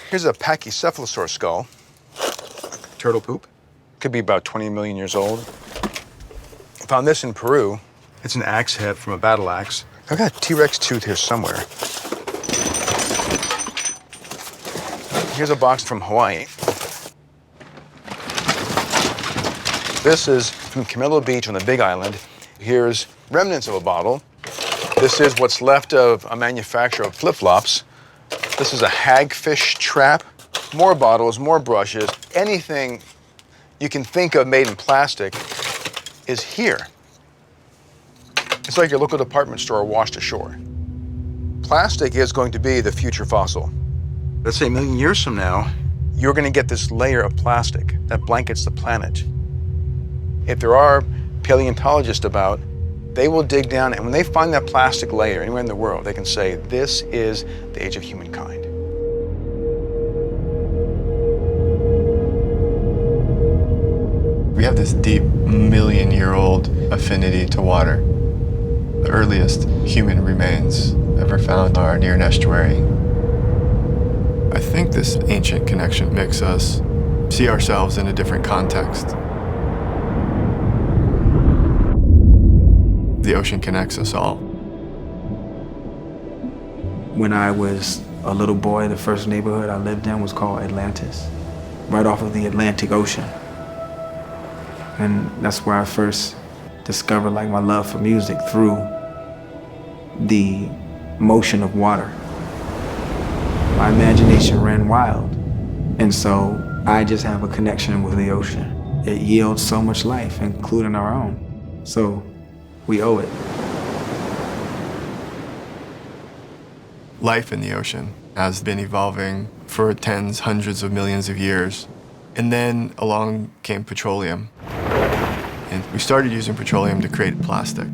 Here's a pachycephalosaur skull. Turtle poop. Could be about 20 million years old. Found this in Peru. It's an axe head from a battle axe. I've got a T-Rex tooth here somewhere. Here's a box from Hawaii. This is from Camilo Beach on the Big Island. Here's remnants of a bottle. This is what's left of a manufacturer of flip-flops. This is a hagfish trap. More bottles, more brushes. Anything you can think of made in plastic is here. It's like your local department store washed ashore. Plastic is going to be the future fossil. Let's say a million years from now, you're going to get this layer of plastic that blankets the planet. If there are paleontologists about, they will dig down, and when they find that plastic layer anywhere in the world, they can say, this is the age of humankind. We have this deep, million-year-old affinity to water. The earliest human remains ever found are near an estuary. I think this ancient connection makes us see ourselves in a different context. The ocean connects us all. When I was a little boy, the first neighborhood I lived in was called Atlantis, right off of the Atlantic Ocean. And that's where I first discovered like my love for music, through the motion of water. My imagination ran wild, and so I just have a connection with the ocean. It yields so much life, including our own. So we owe it. Life in the ocean has been evolving for tens, hundreds of millions of years. And then along came petroleum. And we started using petroleum to create plastic.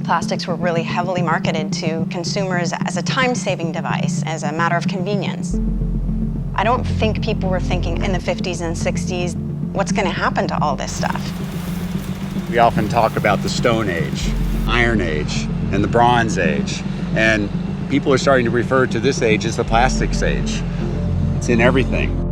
Plastics were really heavily marketed to consumers as a time-saving device, as a matter of convenience. I don't think people were thinking in the 50s and 60s, what's going to happen to all this stuff? We often talk about the Stone Age, Iron Age, and the Bronze Age. And people are starting to refer to this age as the plastics age. It's in everything.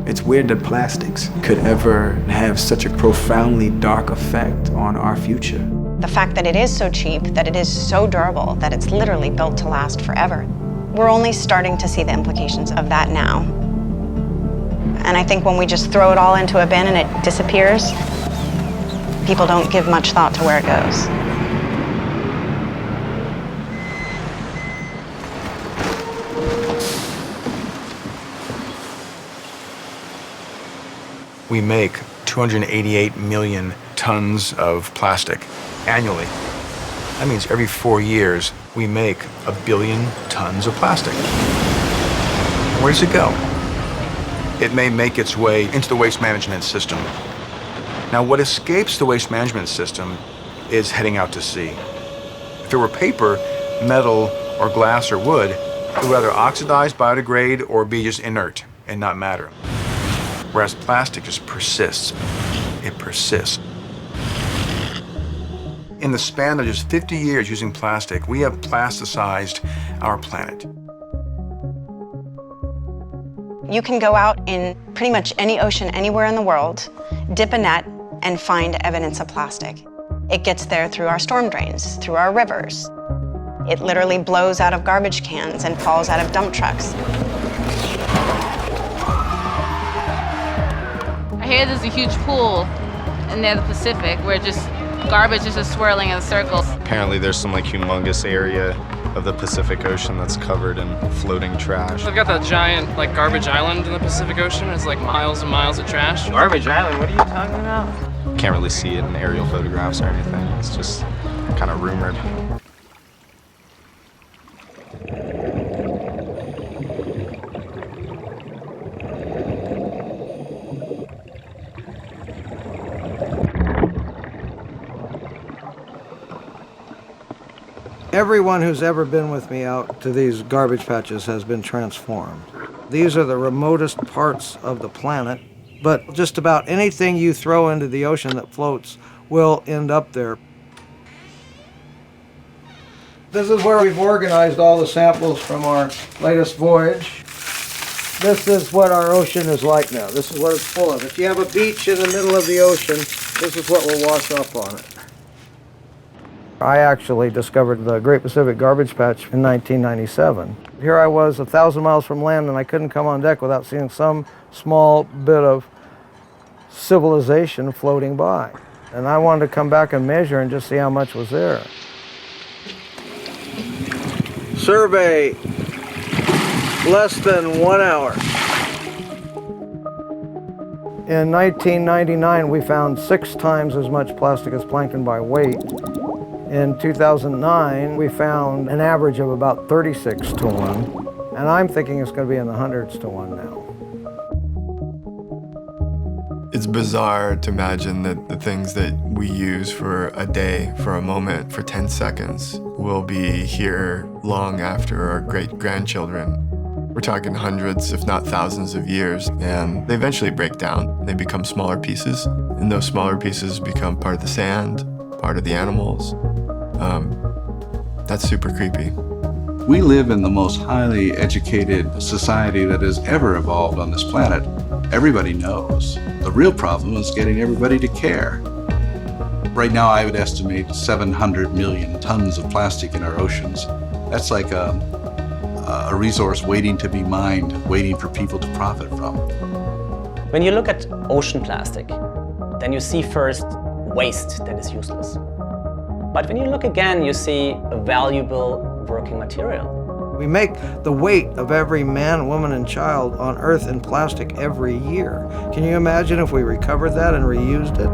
It's weird that plastics could ever have such a profoundly dark effect on our future. The fact that it is so cheap, that it is so durable, that it's literally built to last forever. We're only starting to see the implications of that now. And I think when we just throw it all into a bin and it disappears, people don't give much thought to where it goes. We make 288 million tons of plastic annually. That means every 4 years, we make 1 billion tons of plastic. Where does it go? It may make its way into the waste management system. Now, what escapes the waste management system is heading out to sea. If it were paper, metal, or glass or wood, it would either oxidize, biodegrade, or be just inert and not matter. Whereas plastic just persists. It persists. In the span of just 50 years using plastic, we have plasticized our planet. You can go out in pretty much any ocean anywhere in the world, dip a net, and find evidence of plastic. It gets there through our storm drains, through our rivers. It literally blows out of garbage cans and falls out of dump trucks. I hear there's a huge pool near the Pacific where just garbage is just swirling in circles. Apparently there's some like humongous area of the Pacific Ocean that's covered in floating trash. I've got that giant like garbage island in the Pacific Ocean. It's like miles and miles of trash. Garbage island? What are you talking about? Can't really see it in aerial photographs or anything. It's just kind of rumored. Everyone who's ever been with me out to these garbage patches has been transformed. These are the remotest parts of the planet, but just about anything you throw into the ocean that floats will end up there. This is where we've organized all the samples from our latest voyage. This is what our ocean is like now. This is what it's full of. If you have a beach in the middle of the ocean, this is what will wash up on it. I actually discovered the Great Pacific Garbage Patch in 1997. Here I was 1,000 miles from land, and I couldn't come on deck without seeing some small bit of civilization floating by. And I wanted to come back and measure and just see how much was there. Survey, less than 1 hour. In 1999, we found 6 times as much plastic as plankton by weight. In 2009, we found an average of about 36 to 1, and I'm thinking it's going to be in the hundreds to 1 now. It's bizarre to imagine that the things that we use for a day, for a moment, for 10 seconds, will be here long after our great-grandchildren. We're talking hundreds, if not thousands of years, and they eventually break down. They become smaller pieces, and those smaller pieces become part of the sand, part of the animals. That's super creepy. We live in the most highly educated society that has ever evolved on this planet. Everybody knows. The real problem is getting everybody to care. Right now, I would estimate 700 million tons of plastic in our oceans. That's like a resource waiting to be mined, waiting for people to profit from. When you look at ocean plastic, then you see first waste that is useless. But when you look again, you see a valuable working material. We make the weight of every man, woman, and child on Earth in plastic every year. Can you imagine if we recovered that and reused it?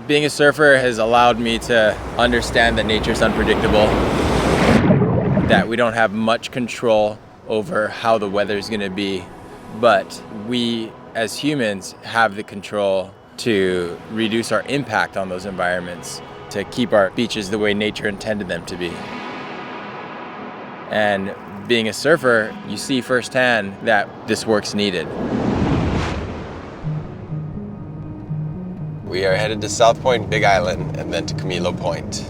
Being a surfer has allowed me to understand that nature's unpredictable, that we don't have much control over how the weather's gonna be, but we as humans have the control to reduce our impact on those environments, to keep our beaches the way nature intended them to be. And being a surfer, you see firsthand that this work's needed. We are headed to South Point, Big Island, and then to Camilo Point.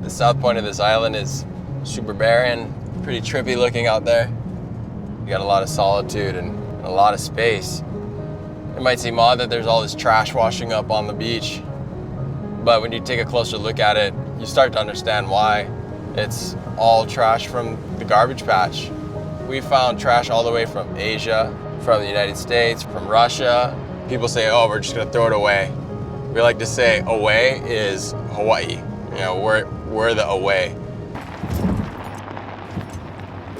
The south point of this island is super barren, pretty trippy looking out there. You got a lot of solitude and a lot of space. It might seem odd that there's all this trash washing up on the beach, but when you take a closer look at it, you start to understand why. It's all trash from the garbage patch. We found trash all the way from Asia, from the United States, from Russia. People say, oh, we're just gonna throw it away. We like to say away is Hawaii. You know, we're the away.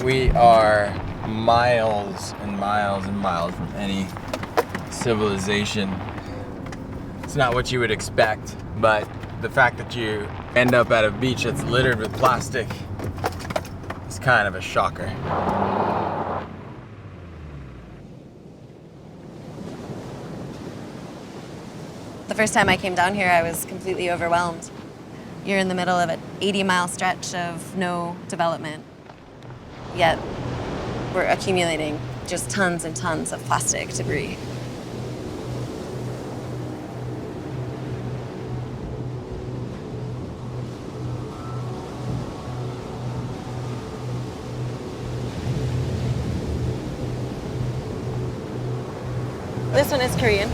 We are miles and miles and miles from any civilization. It's not what you would expect, but the fact that you end up at a beach that's littered with plastic is kind of a shocker. The first time I came down here, I was completely overwhelmed. You're in the middle of an 80-mile stretch of no development, yet we're accumulating just tons and tons of plastic debris. This one is Korean.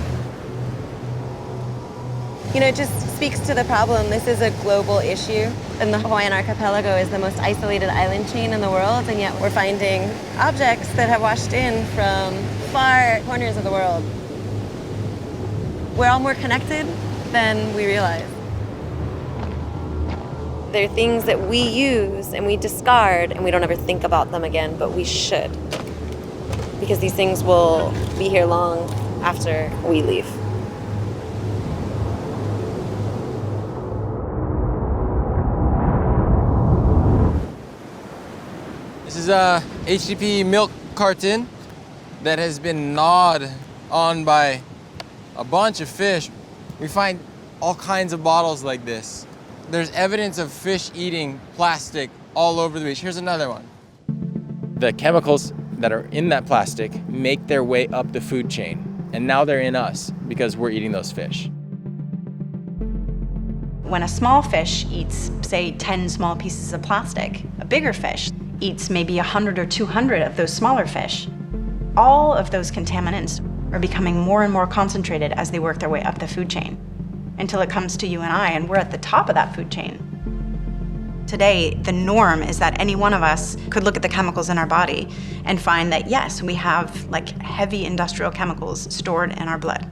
You know, it just speaks to the problem. This is a global issue, and the Hawaiian archipelago is the most isolated island chain in the world, and yet we're finding objects that have washed in from far corners of the world. We're all more connected than we realize. There are things that we use and we discard, and we don't ever think about them again, but we should. Because these things will be here long after we leave. This is a HTP milk carton that has been gnawed on by a bunch of fish. We find all kinds of bottles like this. There's evidence of fish eating plastic all over the beach. Here's another one. The chemicals that are in that plastic make their way up the food chain, and now they're in us because we're eating those fish. When a small fish eats, say, 10 small pieces of plastic, a bigger fish eats maybe 100 or 200 of those smaller fish. All of those contaminants are becoming more and more concentrated as they work their way up the food chain, until it comes to you and I, and we're at the top of that food chain. Today, the norm is that any one of us could look at the chemicals in our body and find that, yes, we have like heavy industrial chemicals stored in our blood.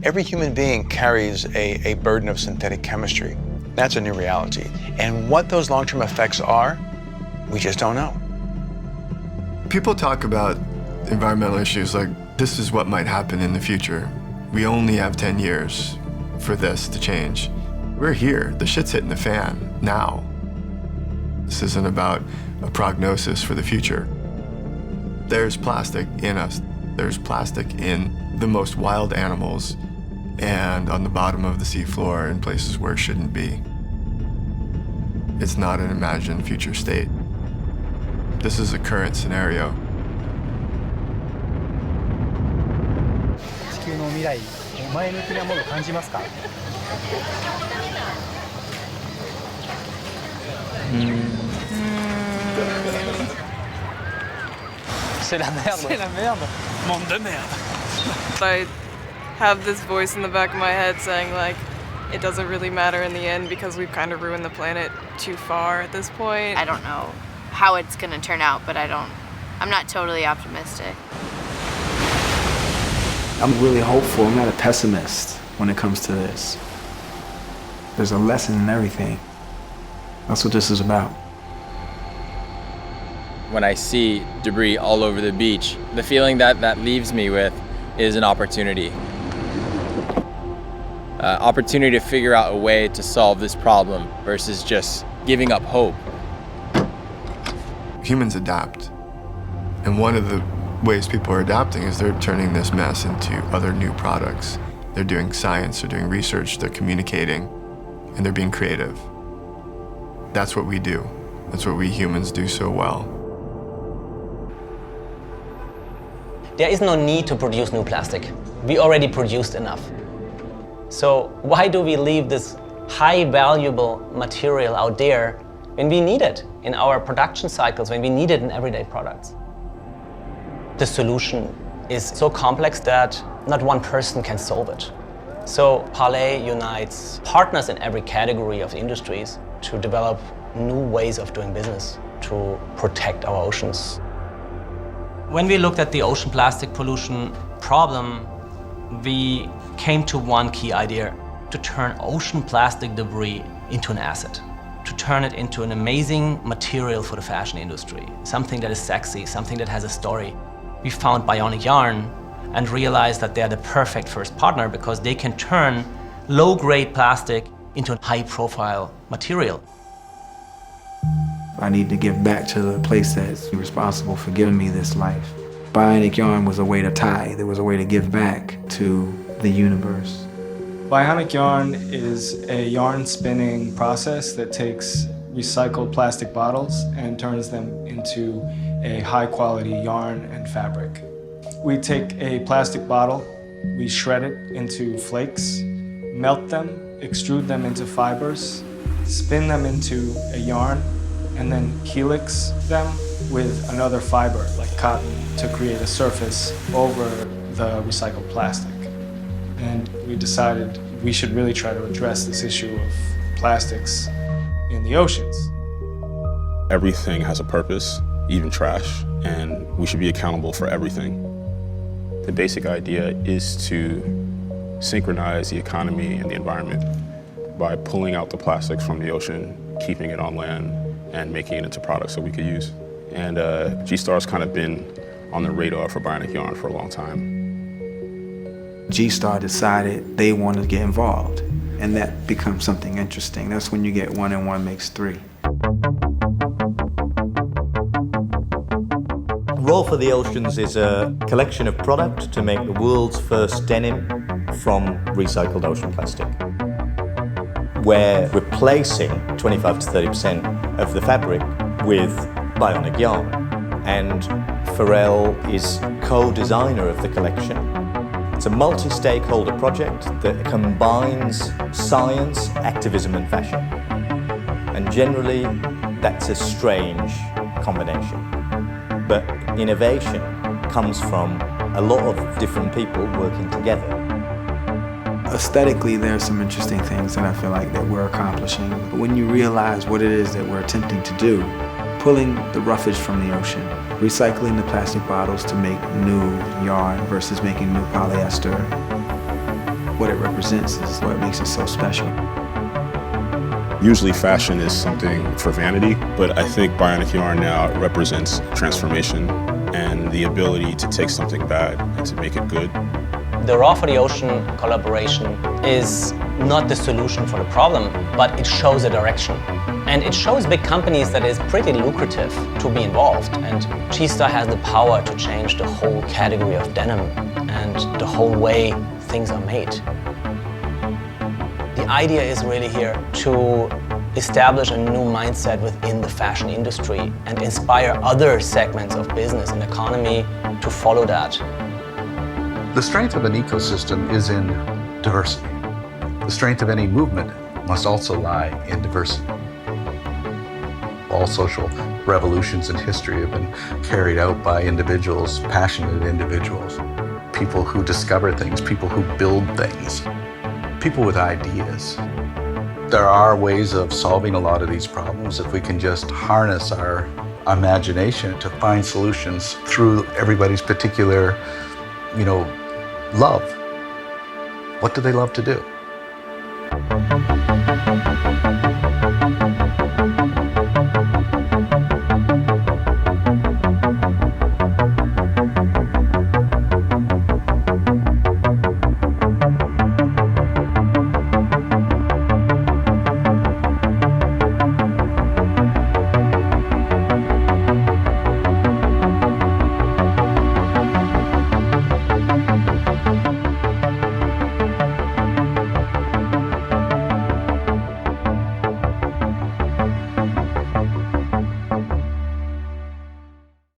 Every human being carries a burden of synthetic chemistry. That's a new reality. And what those long-term effects are, we just don't know. People talk about environmental issues like this is what might happen in the future. We only have 10 years for this to change. We're here. The shit's hitting the fan now. This isn't about a prognosis for the future. There's plastic in us. There's plastic in the most wild animals and on the bottom of the seafloor in places where it shouldn't be. It's not an imagined future state. This is a current scenario. 地球の未来、前向きなものを感じますか? C'est la merde. C'est la merde. Monde de merde. I have this voice in the back of my head saying like, it doesn't really matter in the end because we've kind of ruined the planet too far at this point. I don't know how it's gonna turn out, but I'm not totally optimistic. I'm really hopeful. I'm not a pessimist when it comes to this. There's a lesson in everything. That's what this is about. When I see debris all over the beach, the feeling that leaves me with is an opportunity. Opportunity to figure out a way to solve this problem versus just giving up hope. Humans adapt. And one of the ways people are adapting is they're turning this mess into other new products. They're doing science, they're doing research, they're communicating, and they're being creative. That's what we do. That's what we humans do so well. There is no need to produce new plastic. We already produced enough. So why do we leave this high valuable material out there when we need it in our production cycles, when we need it in everyday products? The solution is so complex that not one person can solve it. So Parley unites partners in every category of industries to develop new ways of doing business to protect our oceans. When we looked at the ocean plastic pollution problem, we came to one key idea: to turn ocean plastic debris into an asset, to turn it into an amazing material for the fashion industry, something that is sexy, something that has a story. We found Bionic Yarn and realized that they're the perfect first partner because they can turn low-grade plastic into a high-profile material. I need to give back to the place that's responsible for giving me this life. Bionic Yarn was a way to tie. There was a way to give back to the universe. Bionic Yarn is a yarn spinning process that takes recycled plastic bottles and turns them into a high-quality yarn and fabric. We take a plastic bottle, we shred it into flakes, melt them, extrude them into fibers, spin them into a yarn, and then helix them with another fiber, like cotton, to create a surface over the recycled plastic. And we decided we should really try to address this issue of plastics in the oceans. Everything has a purpose, even trash, and we should be accountable for everything. The basic idea is to synchronize the economy and the environment by pulling out the plastics from the ocean, keeping it on land, and making it into products that we could use. And G-Star's kind of been on the radar for Bionic Yarn for a long time. G-Star decided they wanted to get involved, and that becomes something interesting. That's when you get 1 and 1 makes 3. Roll for the Oceans is a collection of product to make the world's first denim from recycled ocean plastic. We're replacing 25 to 30% of the fabric with bionic yarn. And Pharrell is co-designer of the collection. It's a multi-stakeholder project that combines science, activism and fashion. And generally, that's a strange combination. But innovation comes from a lot of different people working together. Aesthetically, there are some interesting things that I feel like that we're accomplishing. But when you realize what it is that we're attempting to do, pulling the roughage from the ocean, recycling the plastic bottles to make new yarn versus making new polyester, what it represents is what makes it so special. Usually fashion is something for vanity, but I think bionic yarn now represents transformation and the ability to take something bad and to make it good. The Raw for the Ocean collaboration is not the solution for the problem, but it shows a direction. And it shows big companies that it's pretty lucrative to be involved. And G-Star has the power to change the whole category of denim and the whole way things are made. The idea is really here to establish a new mindset within the fashion industry and inspire other segments of business and economy to follow that. The strength of an ecosystem is in diversity. The strength of any movement must also lie in diversity. All social revolutions in history have been carried out by individuals, passionate individuals, people who discover things, people who build things, people with ideas. There are ways of solving a lot of these problems if we can just harness our imagination to find solutions through everybody's particular, love. What do they love to do?